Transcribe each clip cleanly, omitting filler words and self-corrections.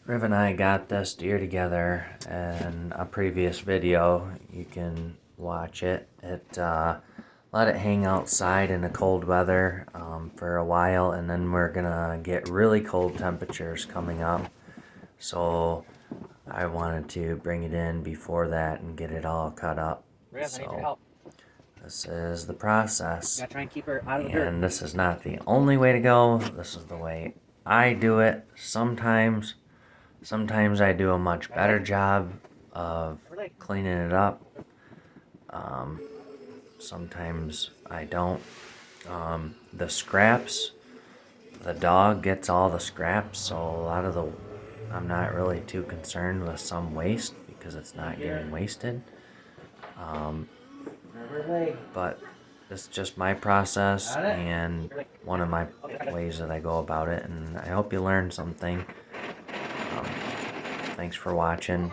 Riv and I got this deer together in a previous video. You can watch it. Let it hang outside in the cold weather for a while, and then we're gonna get really cold temperatures coming up. So I wanted to bring it in before that and get it all cut up. Riv, I need your help. This is the process. Gotta try and keep her out of the dirt. And this is not the only way to go. This is the way I do it. Sometimes I do a much better job of cleaning it up. Sometimes I don't. The scraps, the dog gets all the scraps, so I'm not really too concerned with some waste because it's not getting wasted. But it's just my process and one of my ways that I go about it, and I hope you learned something. Thanks for watching.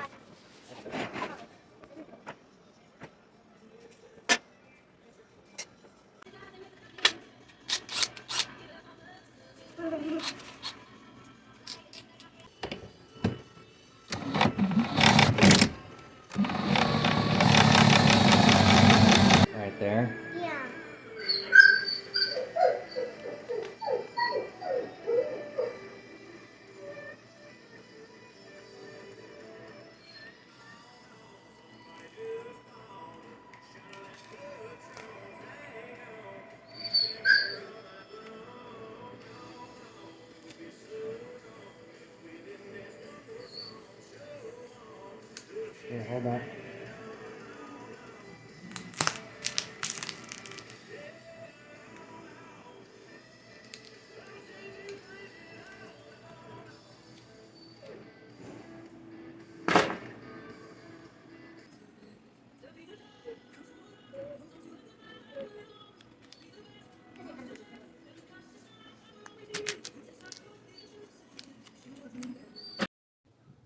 Right there. Yeah. Here, hold on.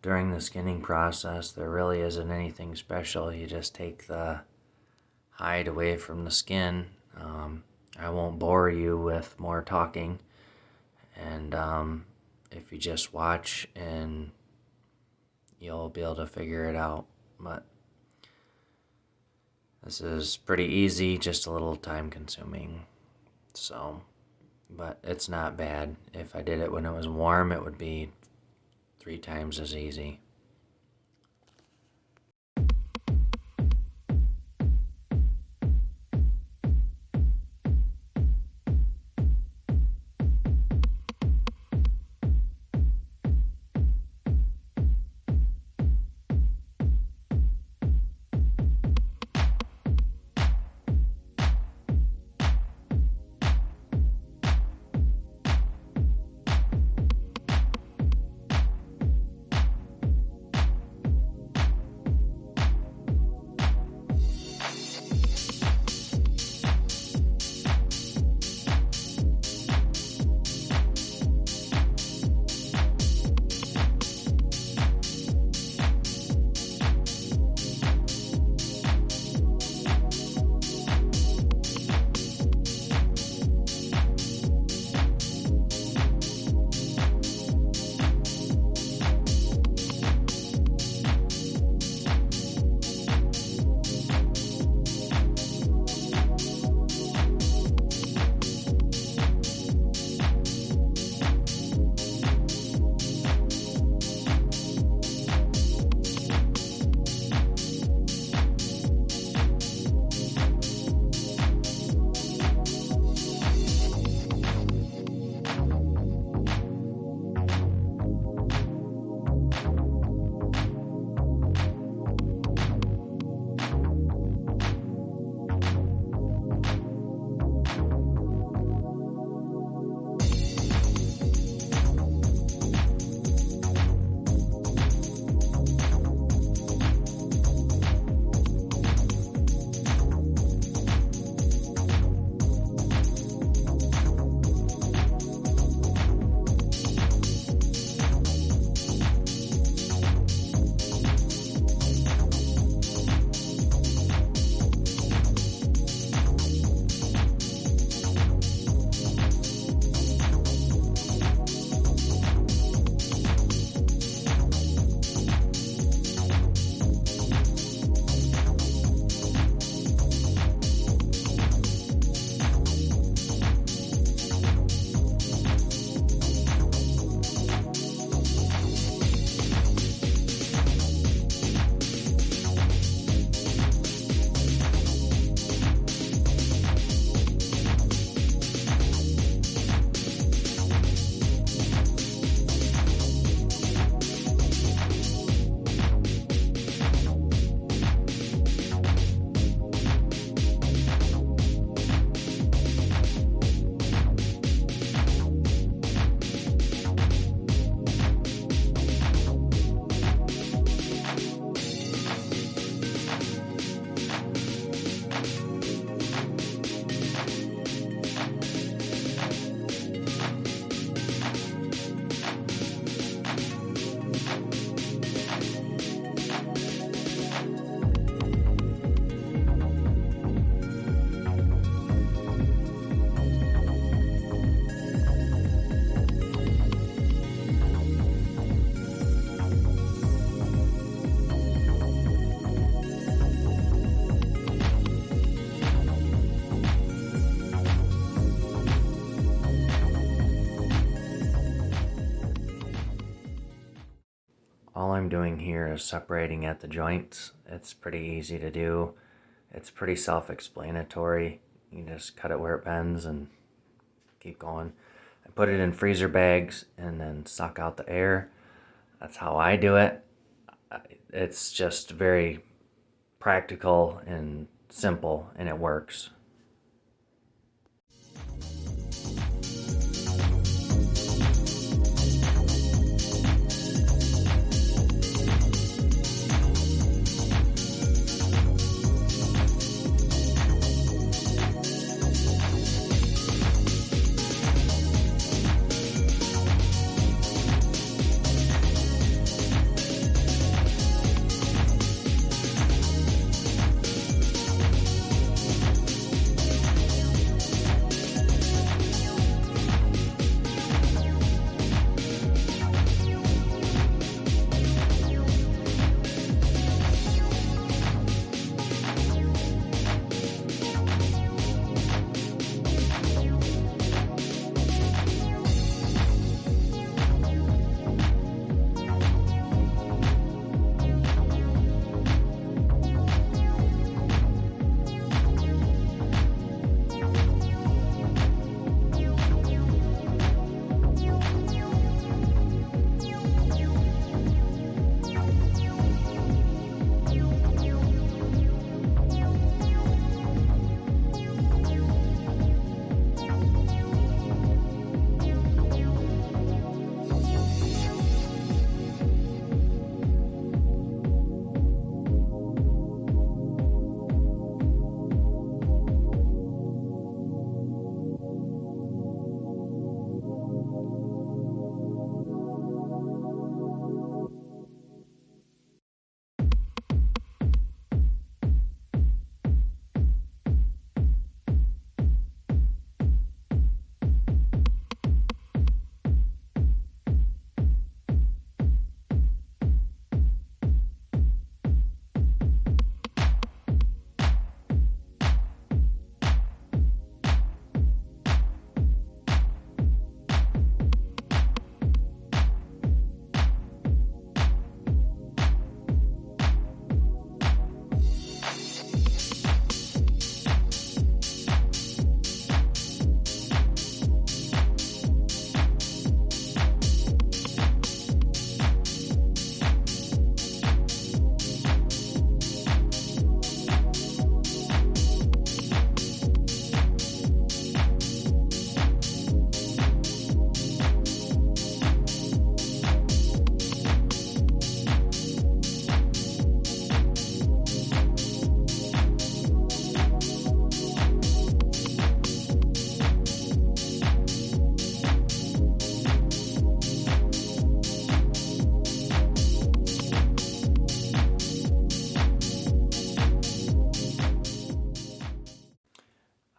During the skinning process, there really isn't anything special. You just take the hide away from the skin. I won't bore you with more talking, and if you just watch, and you'll be able to figure it out. But this is pretty easy, just a little time consuming. So, but it's not bad. If I did it when it was warm, it would be 3 times as easy. all I'm doing here is separating at the joints. It's pretty easy to do. It's pretty self-explanatory. You just cut it where it bends and keep going. I put it in freezer bags and then suck out the air. That's how I do it. It's just very practical and simple, and it works.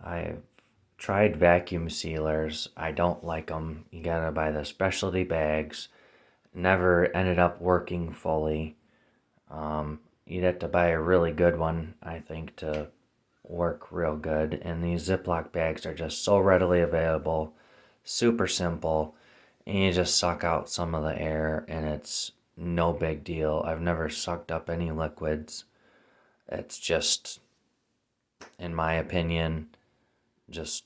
I've tried vacuum sealers. I don't like them. You gotta buy the specialty bags. Never ended up working fully. You'd have to buy a really good one, I think, to work real good. And these Ziploc bags are just so readily available, super simple, and you just suck out some of the air, and it's no big deal. I've never sucked up any liquids. It's just, in my opinion, just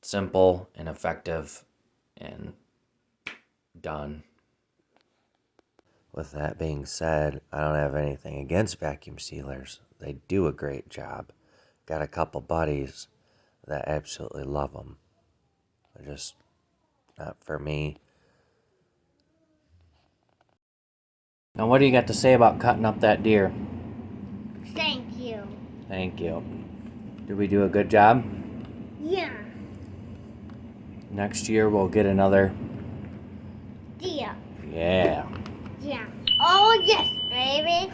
simple and effective and done. With that being said, I don't have anything against vacuum sealers. They do a great job. Got a couple buddies that absolutely love them. They're just not for me. Now, what do you got to say about cutting up that deer? Thank you. Thank you. Did we do a good job? Yeah. Next year we'll get another. Dear. Yeah. Yeah. Oh, yes, baby.